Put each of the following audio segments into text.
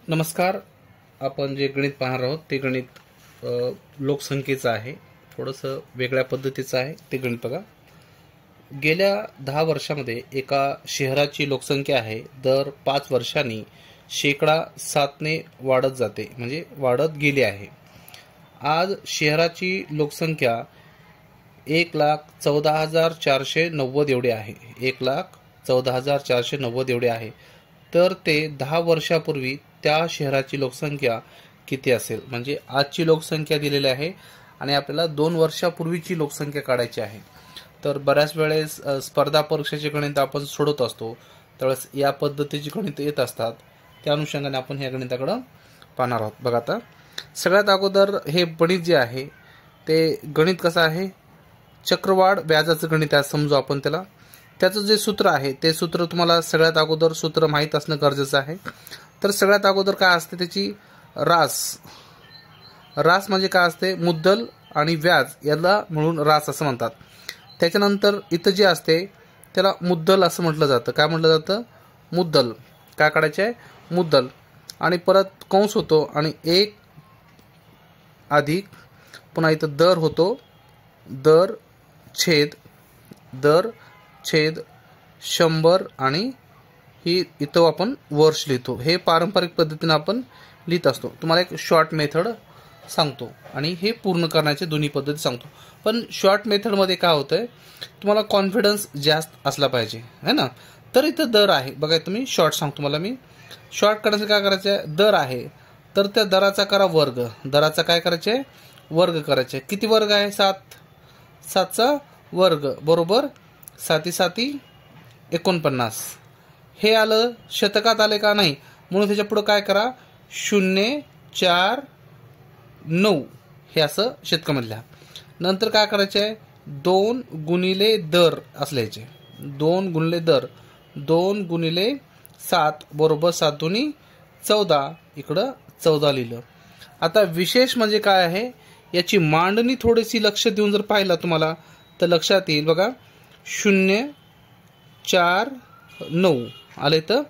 नमस्कार. आपण जे गणित पाहणार आहोत ते गणित लोकसंख्येचं आहे. थोडंसं वेगळ्या पद्धतीचं आहे ते गणित बघा. गेल्या 10 वर्षामध्ये एका शहराची लोकसंख्या आहे दर 5 वर्षांनी 7% वाढत जाते, म्हणजे वाढत गेली आहे. आज शहराची लोकसंख्या 1,14,490 एवढी आहे. 1,14,490 एवढी आहे. तर ते 10 वर्षापूर्वी त्या शहराची लोकसंख्या किती असेल, म्हणजे आजची लोकसंख्या दिलेली आहे आणि आपल्याला 2 वर्षापूर्वीची लोकसंख्या काढायची आहे. तर बऱ्याच वेळेस स्पर्धा परीक्षेचे गणित आपण सोडवत असतो, त्यावेळेस या पद्धतीची गणित येत असतात. त्या अनुषंगाने आपण ह्या गणिताकडे पाहणार आहोत. बघा, आता सगळ्यात अगोदर हे गणित जे आहे ते गणित कसं आहे, चक्रवाढ व्याजाचं गणित आहे समजू आपण त्याला. त्याचं जे सूत्र आहे ते सूत्र तुम्हाला सगळ्यात अगोदर सूत्र माहीत असणं गरजेचं आहे. तर सगळ्यात अगोदर काय असते, त्याची रास म्हणजे काय असते, मुद्दल आणि व्याज याला म्हणून रास असं म्हणतात. त्याच्यानंतर इथं जे असते त्याला मुद्दल असं म्हटलं जातं. काय म्हटलं जातं, मुद्दल. काय काढायचे आहे, मुद्दल. आणि परत कंस होतो आणि 1 अधिक पुन्हा इथं दर होतो, दर छेद 100 आणि ही इथं आपण वर्ष लिहितो. हे पारंपरिक पद्धतीने आपण लिहित असतो. तुम्हाला एक शॉर्ट मेथड सांगतो आणि हे पूर्ण करण्याचे दोन्ही पद्धती सांगतो. पण शॉर्ट मेथडमध्ये काय होतंय, तुम्हाला कॉन्फिडन्स जास्त असला पाहिजे, है ना. तर इथं दर आहे बघा, तुम्ही शॉर्ट सांगतो मला मी. शॉर्ट करण्याचं काय करायचं आहे, दर आहे तर त्या दराचा करा वर्ग. दराचा काय करायचे आहे, वर्ग करायचे. किती वर्ग आहे, 7चा वर्ग बरोबर 7 49. हे आलं शतकात आले का नाही, म्हणून त्याच्या पुढे काय करा, 049 हे असं शतकामध्ये लिहा. नंतर काय करायचे आहे, 2 गुणिले दर असल्याचे. 2 गुणिले दर, 2 गुणिले 7 बरोबर 7 दुनी 14. इकडं 14 लिहिलं. आता विशेष म्हणजे काय आहे, याची मांडणी थोडीशी लक्ष देऊन जर पाहिला तुम्हाला तर लक्षात येईल. बघा, 049 आले. तर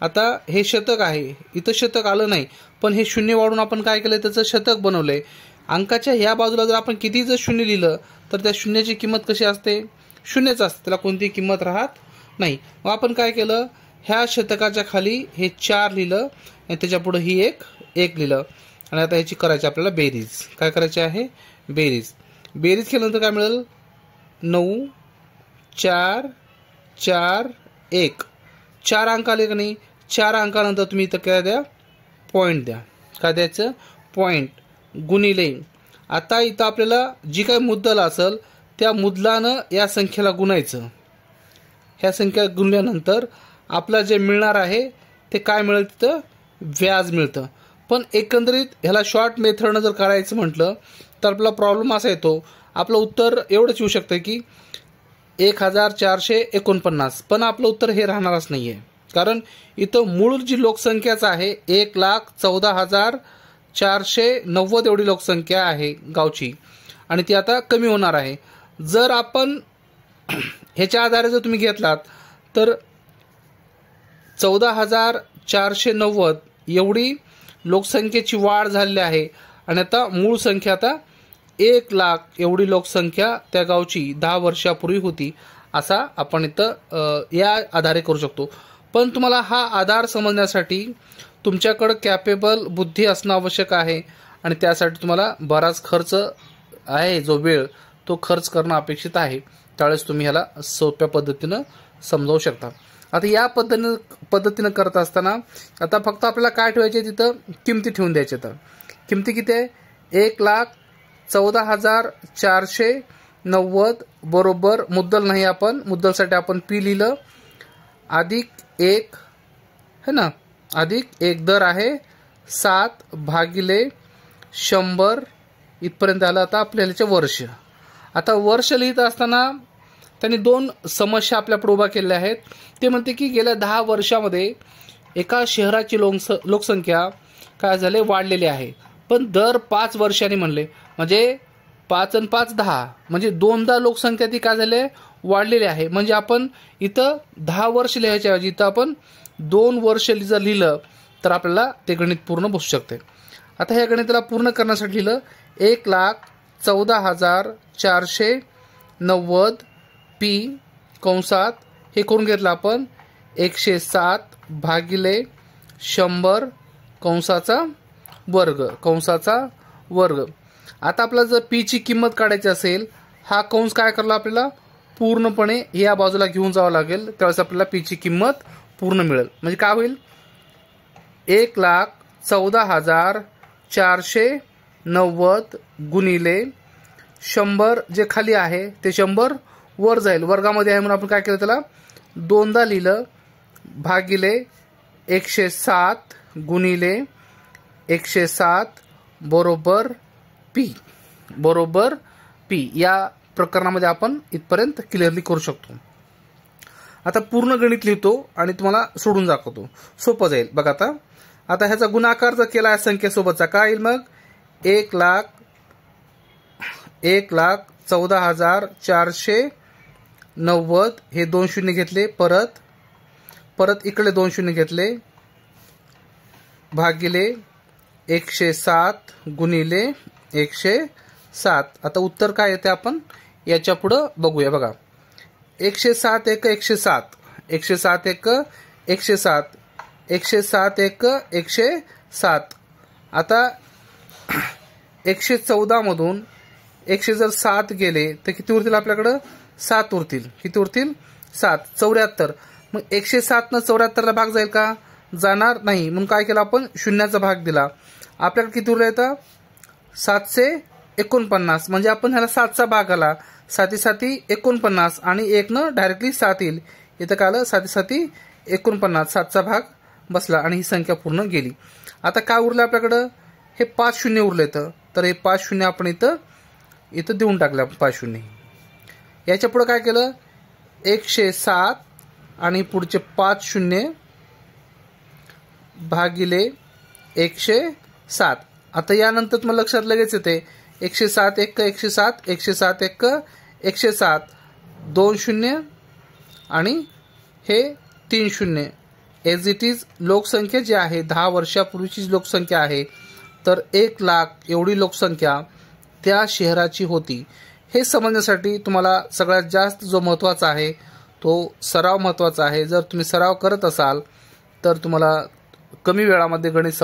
आता हे शतक आहे, इथं शतक आलं नाही, पण हे शून्य वाढून आपण काय केलंय, त्याचं शतक बनवलंय. अंकाच्या ह्या बाजूला जर आपण किती जर शून्य लिहिलं तर त्या शून्याची किंमत कशी असते, शून्यच असते, त्याला कोणतीही किंमत राहत नाही. मग आपण काय केलं, ह्या शतकाच्या खाली हे 4 लिहिलं आणि त्याच्या पुढे ही एक लिहिलं. आणि आता ह्याची करायची आपल्याला बेरीज. काय करायची आहे, बेरीज. बेरीज केल्यानंतर काय मिळेल, 9 4 4 1. 4 अंक आले का नाही, 4 अंकानंतर तुम्ही इथं काय द्या, पॉईंट द्या. काय द्यायचं, पॉईंट. गुणिले. आता इथं आपल्याला जी काही मुद्दल असेल त्या मुद्दलानं या संख्येला गुणायचं. ह्या संख्या गुणल्यानंतर आपल्याला जे मिळणार आहे ते काय मिळेल, तिथं व्याज मिळतं. पण एकंदरीत ह्याला शॉर्ट मेथडनं जर करायचं म्हटलं तर आपला प्रॉब्लेम असा येतो, आपलं उत्तर एवढंच येऊ शकतं की 1449. पण आपलं उत्तर हे राहणारच नाही आहे, कारण इथं मूळ जी लोकसंख्याच आहे 1,14,490 एवढी लोकसंख्या आहे गावची, आणि ती आता कमी होणार आहे. जर आपण ह्याच्या आधारे जर तुम्ही घेतलात तर 14,490 एवढी लोकसंख्येची वाढ झालेली आहे. आणि आता मूळ संख्या आता 1,00,000 एवढी लोकसंख्या त्या गावची 10 वर्षापूर्वी होती, असा आपण इथं या आधारे करू शकतो. पण तुम्हाला हा आधार समजण्यासाठी तुमच्याकडं कॅपेबल बुद्धी असणं आवश्यक आहे, आणि त्यासाठी तुम्हाला बराच खर्च आहे, जो वेळ तो खर्च करणं अपेक्षित आहे. त्यावेळेस तुम्ही ह्याला सोप्या पद्धतीनं समजावू शकता. आता या पद्धतीनं करत असताना आता फक्त आपल्याला काय ठेवायचे, तिथं किमती ठेवून द्यायच्या. तर किमती किती आहे, 1,14,490 बरोबर मुद्दल नाही, आपण मुद्दलसाठी आपण P लिहिलं, अधिक 1 है ना, अधिक 1 दर आहे 7/100 इथपर्यंत आलं. आता आपल्याला वर्ष. आता वर्ष लिहित असताना त्यांनी 2 समस्या आपल्यापुढे उभा केलेल्या आहेत. ते म्हणते की गेल्या 10 वर्षामध्ये एका शहराची लोकसंख्या काय झाले, वाढलेली आहे. पण दर 5 वर्षांनी म्हणले, म्हणजे 5 आणि 5 10, म्हणजे 2दा लोकसंख्या ती काय झाली, वाढलेली आहे. म्हणजे आपण इथं 10 वर्ष लिहायच्या ऐवजी इथं आपण 2 वर्ष जर लिहिलं तर आपल्याला ते गणित पूर्ण बसू शकते. आता ह्या गणिताला पूर्ण करण्यासाठी लिहिलं 1,14,490 पी कंसात हे करून घेतलं आपण 107 भागिले 100 कंसाचा वर्ग. आता आपल्याला जर पी ची किंमत काढायची असेल, हा कंस काय करला आपल्याला पूर्णपणे या बाजूला घेऊन जावं लागेल, त्यावेळेस आपल्याला पी ची किंमत पूर्ण मिळेल. म्हणजे काय होईल 1,14,490 गुणिले 100 जे खाली आहे ते 100 वर जाईल, वर्गामध्ये आहे म्हणून आपण काय केलं त्याला दोनदा लिहिलं, भागिले 107 गुणिले 107 बरोबर पी. या प्रकरणामध्ये आपण इथपर्यंत क्लिअरली करू शकतो. आता पूर्ण गणित लिहितो आणि तुम्हाला सोडून दाखवतो, सोपं जाईल. बघा आता ह्याचा गुणाकार जर केला संख्येसोबतचा काय येईल मग 1,14,490 हे 2 शून्य घेतले, परत इकडे 2 शून्य घेतले, भागिले 107 गुणिले 107. आता उत्तर काय येते आपण याच्या पुढं बघूया. बघा 107 1 107, 107 1 107, 107 1 107. आता 114 मधून 107 गेले तर किती उरतील आपल्याकडं 7 उरतील. किती उरतील 7, 74. मग 107 न 74ला भाग जाईल का, जाणार नाही. म्हणून काय केलं आपण शून्याचा भाग दिला. आपल्याकडे किती उरले येतं 749. म्हणजे आपण ह्याला 7चा भाग आला, 7 7 49 आणि 1 न डायरेक्टली 7 येईल. इथं काय आलं 7 7 49, 7चा भाग बसला आणि ही संख्या पूर्ण गेली. आता काय उरलं आपल्याकडं हे 5 शून्य उरले, तर हे 5 शून्य आपण इथं देऊन टाकलं. 5 शून्य याच्या पुढे काय केलं 107 आणि पुढचे 5 शून्य भागिले 107. आता यानंतर तुम्हाला लक्षात लगेच येते 107 1 107, 107 1 107, 2 शून्य आणि हे 3 शून्य. एज इट इज लोकसंख्या जी आहे 10 वर्षापूर्वीची लोकसंख्या आहे, तर 1,00,000 एवढी लोकसंख्या त्या शहराची होती. हे समजण्यासाठी तुम्हाला सगळ्यात जास्त जो महत्त्वाचा आहे तो सराव महत्त्वाचा आहे. जर तुम्ही सराव करत असाल तर तुम्हाला कमी वेळामध्ये गणित